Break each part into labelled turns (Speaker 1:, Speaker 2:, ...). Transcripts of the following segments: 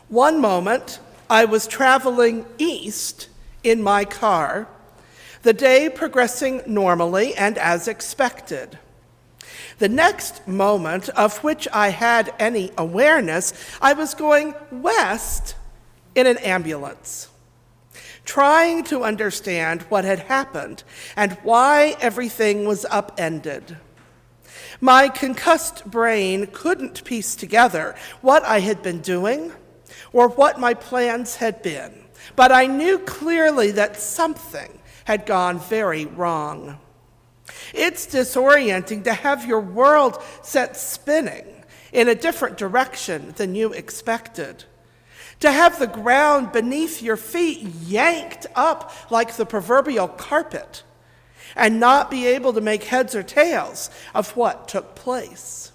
Speaker 1: One moment, I was traveling east in my car, the day progressing normally and as expected. The next moment of which I had any awareness, I was going west in an ambulance, trying to understand what had happened and why everything was upended. My concussed brain couldn't piece together what I had been doing or what my plans had been, but I knew clearly that something had gone very wrong. It's disorienting to have your world set spinning in a different direction than you expected, to have the ground beneath your feet yanked up like the proverbial carpet, and not be able to make heads or tails of what took place.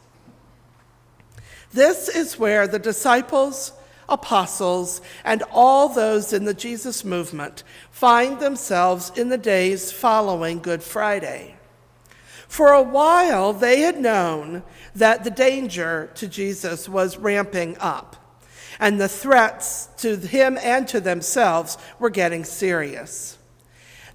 Speaker 1: This is where the disciples, apostles, and all those in the Jesus movement find themselves in the days following Good Friday. For a while, they had known that the danger to Jesus was ramping up, and the threats to him and to themselves were getting serious.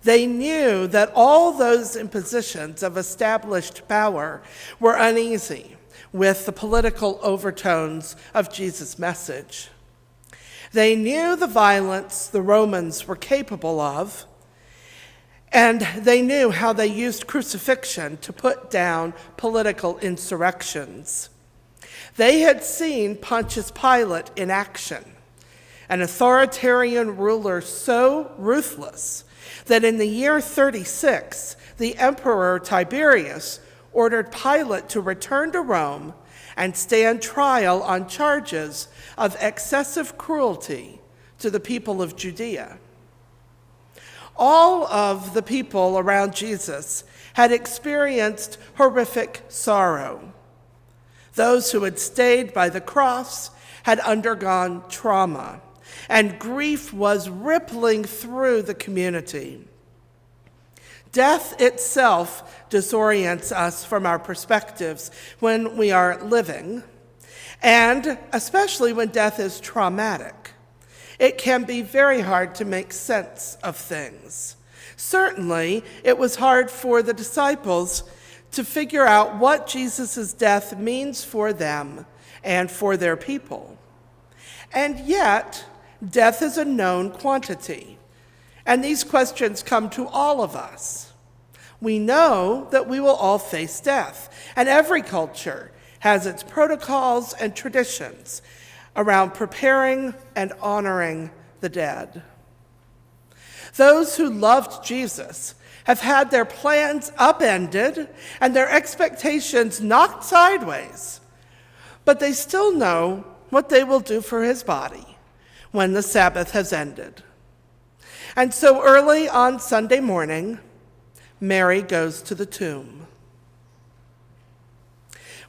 Speaker 1: They knew that all those in positions of established power were uneasy with the political overtones of Jesus' message. They knew the violence the Romans were capable of, and they knew how they used crucifixion to put down political insurrections. They had seen Pontius Pilate in action, an authoritarian ruler so ruthless that in the year 36, the Emperor Tiberius ordered Pilate to return to Rome and stand trial on charges of excessive cruelty to the people of Judea. All of the people around Jesus had experienced horrific sorrow. Those who had stayed by the cross had undergone trauma, and grief was rippling through the community. Death itself disorients us from our perspectives when we are living, and especially when death is traumatic. It can be very hard to make sense of things. Certainly, it was hard for the disciples to figure out what Jesus' death means for them and for their people. And yet, death is a known quantity, and these questions come to all of us. We know that we will all face death, and every culture has its protocols and traditions around preparing and honoring the dead. Those who loved Jesus have had their plans upended and their expectations knocked sideways, but they still know what they will do for his body when the Sabbath has ended. And so early on Sunday morning, Mary goes to the tomb.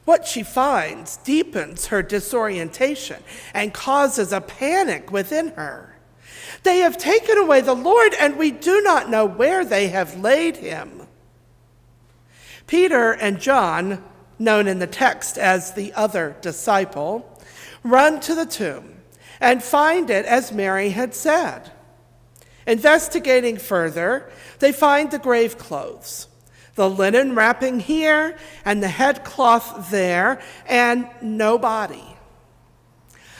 Speaker 1: What she finds deepens her disorientation and causes a panic within her. They have taken away the Lord, and we do not know where they have laid him. Peter and John, known in the text as the other disciple, run to the tomb and find it as Mary had said. Investigating further, they find the grave clothes, the linen wrapping here and the headcloth there, and no body.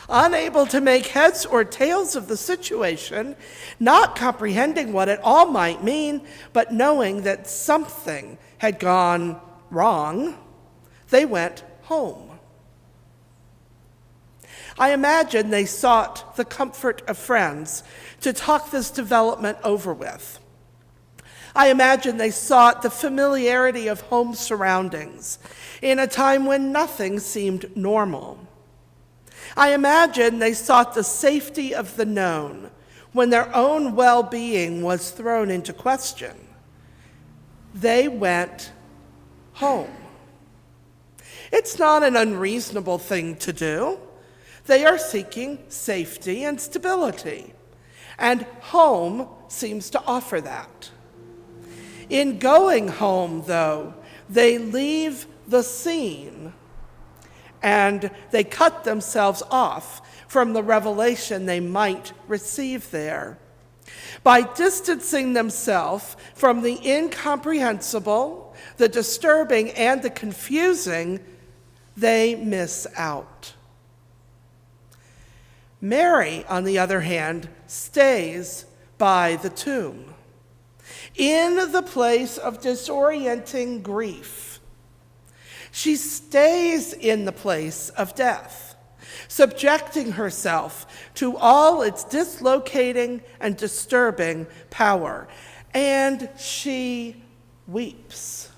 Speaker 1: Unable to make heads or tails of the situation, not comprehending what it all might mean, but knowing that something had gone wrong, they went home. I imagine they sought the comfort of friends to talk this development over with. I imagine they sought the familiarity of home surroundings in a time when nothing seemed normal. I imagine they sought the safety of the known when their own well-being was thrown into question. They went home. It's not an unreasonable thing to do. They are seeking safety and stability, and home seems to offer that. In going home, though, they leave the scene and they cut themselves off from the revelation they might receive there. By distancing themselves from the incomprehensible, the disturbing, and the confusing, they miss out. Mary, on the other hand, stays by the tomb, in the place of disorienting grief. She stays in the place of death, subjecting herself to all its dislocating and disturbing power, and she weeps.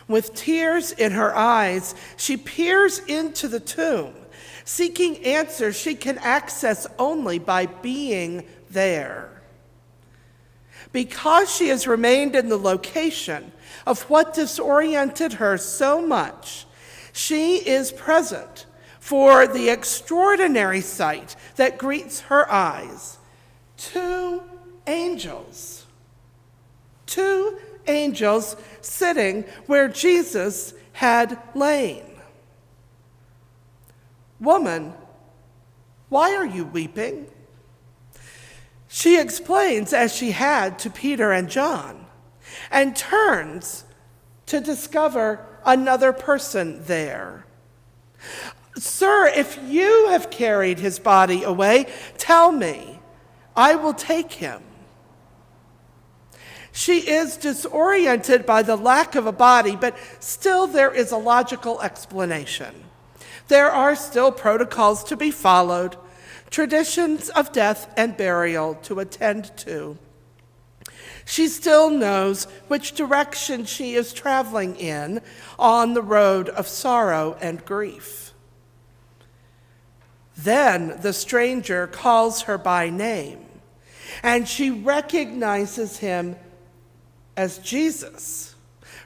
Speaker 1: With tears in her eyes, she peers into the tomb, seeking answers she can access only by being there. Because she has remained in the location of what disoriented her so much, she is present for the extraordinary sight that greets her eyes. Two angels sitting where Jesus had lain. "Woman, why are you weeping?" She explains, as she had to Peter and John, and turns to discover another person there. "Sir, if you have carried his body away, tell me, I will take him." She is disoriented by the lack of a body, but still there is a logical explanation. There are still protocols to be followed, traditions of death and burial to attend to. She still knows which direction she is traveling in on the road of sorrow and grief. Then the stranger calls her by name, and she recognizes him as Jesus,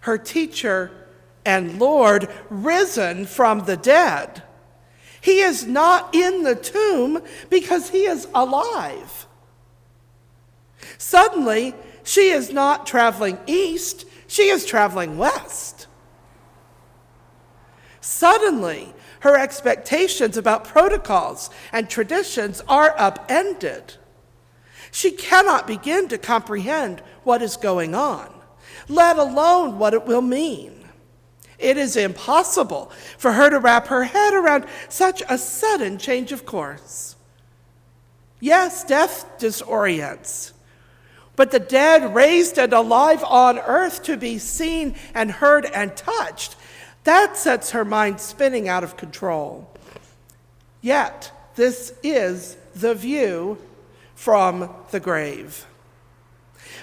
Speaker 1: her teacher and Lord, risen from the dead. He is not in the tomb because he is alive. Suddenly, she is not traveling east, she is traveling west. Suddenly, her expectations about protocols and traditions are upended. She cannot begin to comprehend what is going on, let alone what it will mean. It is impossible for her to wrap her head around such a sudden change of course. Yes, death disorients, but the dead raised and alive on earth to be seen and heard and touched, that sets her mind spinning out of control. Yet, this is the view from the grave.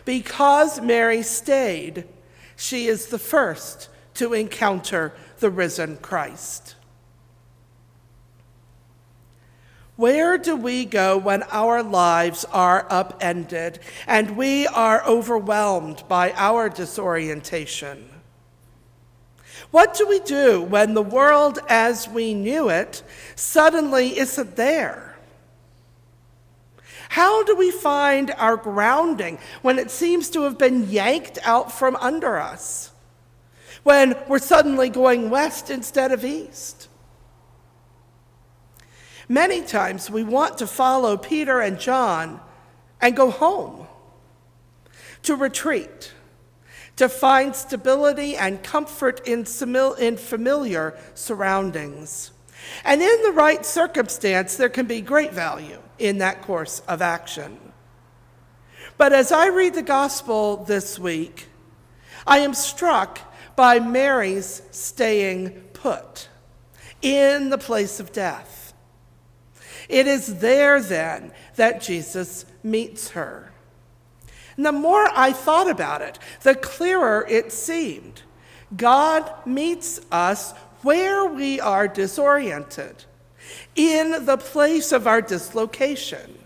Speaker 1: Because Mary stayed, she is the first to encounter the risen Christ. Where do we go when our lives are upended and we are overwhelmed by our disorientation? What do we do when the world as we knew it suddenly isn't there? How do we find our grounding when it seems to have been yanked out from under us? When we're suddenly going west instead of east? Many times we want to follow Peter and John and go home, to retreat, to find stability and comfort in familiar surroundings. And in the right circumstance, there can be great value in that course of action. But as I read the gospel this week, I am struck by Mary's staying put in the place of death. It is there then that Jesus meets her. And the more I thought about it, the clearer it seemed. God meets us where we are disoriented, in the place of our dislocation,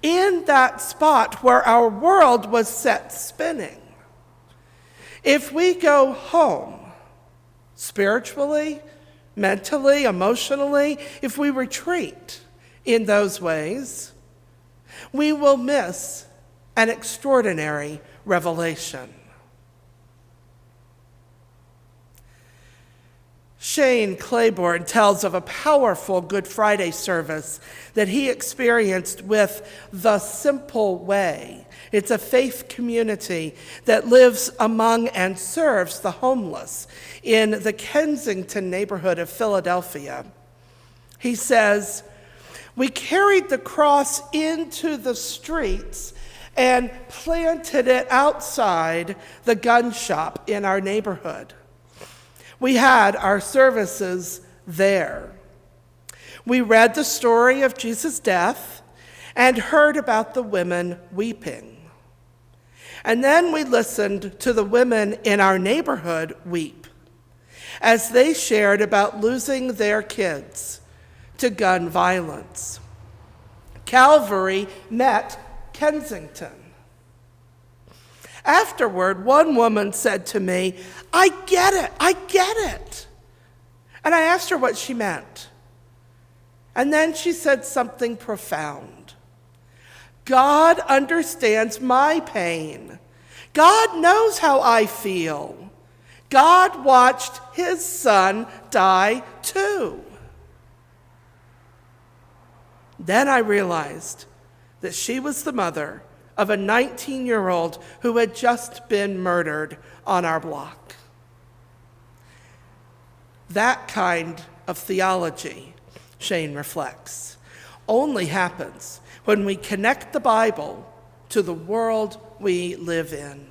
Speaker 1: in that spot where our world was set spinning. If we go home, spiritually, mentally, emotionally, if we retreat in those ways, we will miss an extraordinary revelation. Shane Claiborne tells of a powerful Good Friday service that he experienced with The Simple Way. It's a faith community that lives among and serves the homeless in the Kensington neighborhood of Philadelphia. He says, "We carried the cross into the streets and planted it outside the gun shop in our neighborhood. We had our services there. We read the story of Jesus' death and heard about the women weeping. And then we listened to the women in our neighborhood weep as they shared about losing their kids to gun violence. Calvary met Kensington. Afterward, one woman said to me, 'I get it.' And I asked her what she meant. And then she said something profound. 'God understands my pain. God knows how I feel. God watched his son die too.' Then I realized that she was the mother of a 19-year-old who had just been murdered on our block. That kind of theology, Shane reflects, only happens when we connect the Bible to the world we live in.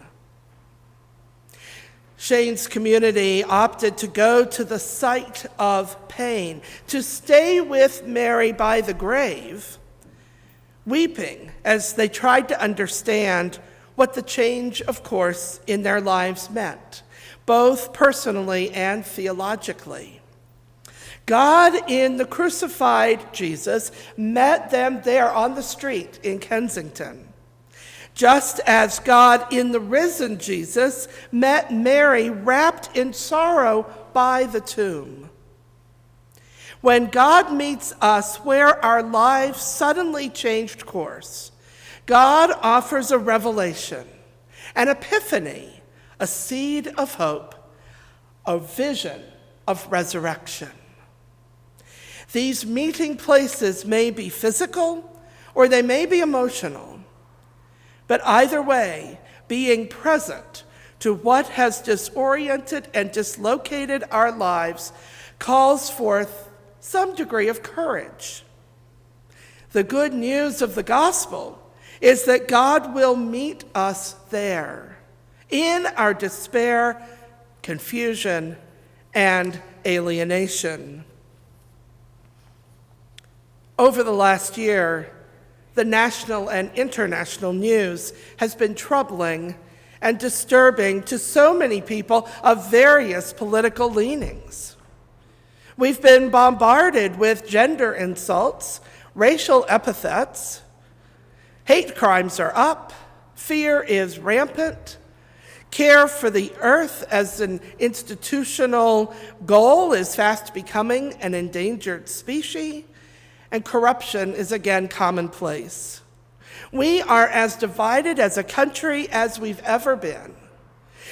Speaker 1: Shane's community opted to go to the site of pain, to stay with Mary by the grave, weeping as they tried to understand what the change of course in their lives meant, both personally and theologically. God in the crucified Jesus met them there on the street in Kensington, just as God in the risen Jesus met Mary wrapped in sorrow by the tomb. When God meets us where our lives suddenly changed course, God offers a revelation, an epiphany, a seed of hope, a vision of resurrection. These meeting places may be physical or they may be emotional, but either way, being present to what has disoriented and dislocated our lives calls forth some degree of courage. The good news of the gospel is that God will meet us there in our despair, confusion, and alienation. Over the last year, the national and international news has been troubling and disturbing to so many people of various political leanings. We've been bombarded with gender insults, racial epithets. Hate crimes are up. Fear is rampant. Care for the earth as an institutional goal is fast becoming an endangered species. And corruption is again commonplace. We are as divided as a country as we've ever been.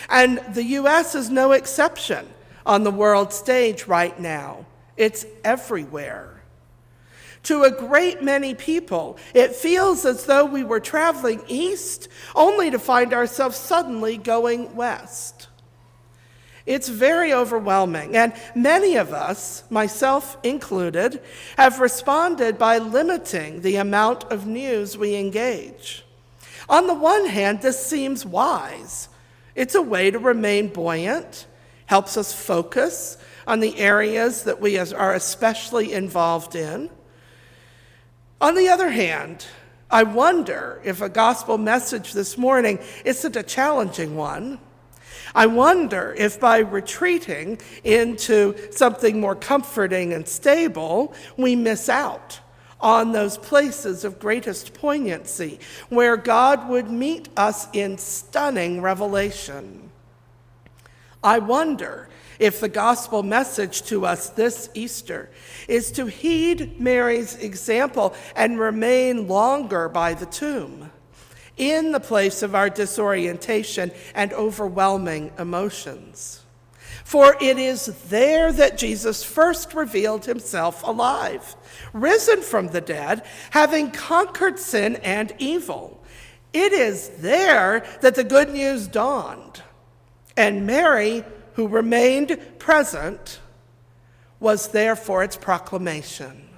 Speaker 1: And the U.S. is no exception on the world stage right now. It's everywhere. To a great many people, it feels as though we were traveling east only to find ourselves suddenly going west. It's very overwhelming, and many of us, myself included, have responded by limiting the amount of news we engage. On the one hand, this seems wise. It's a way to remain buoyant, helps us focus on the areas that we are especially involved in. On the other hand, I wonder if a gospel message this morning isn't a challenging one. I wonder if by retreating into something more comforting and stable, we miss out on those places of greatest poignancy where God would meet us in stunning revelation. I wonder if the gospel message to us this Easter is to heed Mary's example and remain longer by the tomb, in the place of our disorientation and overwhelming emotions. For it is there that Jesus first revealed himself alive, risen from the dead, having conquered sin and evil. It is there that the good news dawned. And Mary, who remained present, was there for its proclamation.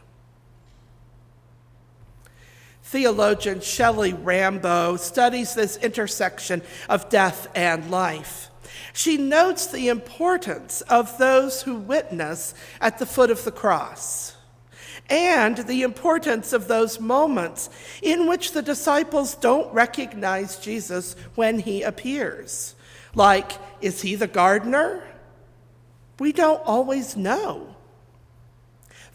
Speaker 1: Theologian Shelley Rambo studies this intersection of death and life. She notes the importance of those who witness at the foot of the cross, and the importance of those moments in which the disciples don't recognize Jesus when he appears. Like, is he the gardener? We don't always know.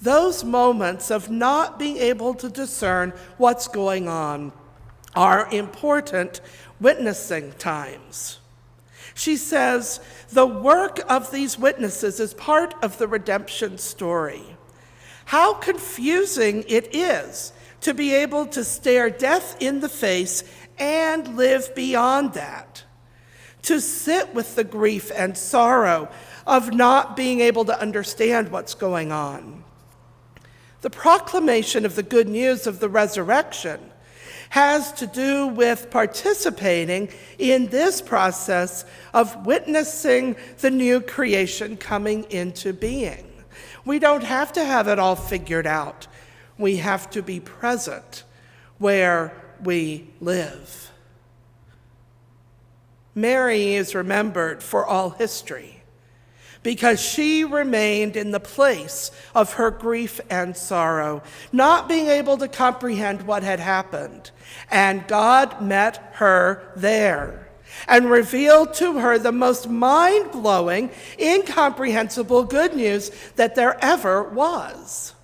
Speaker 1: Those moments of not being able to discern what's going on are important witnessing times. She says, the work of these witnesses is part of the redemption story. How confusing it is to be able to stare death in the face and live beyond that. To sit with the grief and sorrow of not being able to understand what's going on. The proclamation of the good news of the resurrection has to do with participating in this process of witnessing the new creation coming into being. We don't have to have it all figured out. We have to be present where we live. Mary is remembered for all history because she remained in the place of her grief and sorrow, not being able to comprehend what had happened. And God met her there and revealed to her the most mind-blowing, incomprehensible good news that there ever was.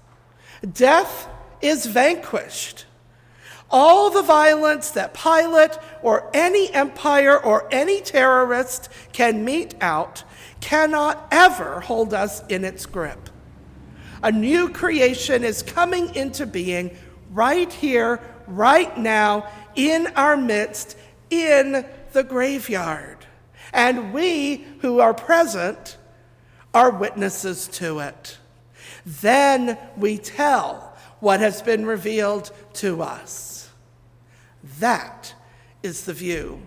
Speaker 1: Death is vanquished. All the violence that Pilate or any empire or any terrorist can mete out cannot ever hold us in its grip. A new creation is coming into being right here, right now, in our midst, in the graveyard. And we who are present are witnesses to it. Then we tell what has been revealed to us. That is the view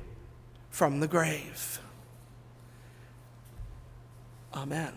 Speaker 1: from the grave. Amen.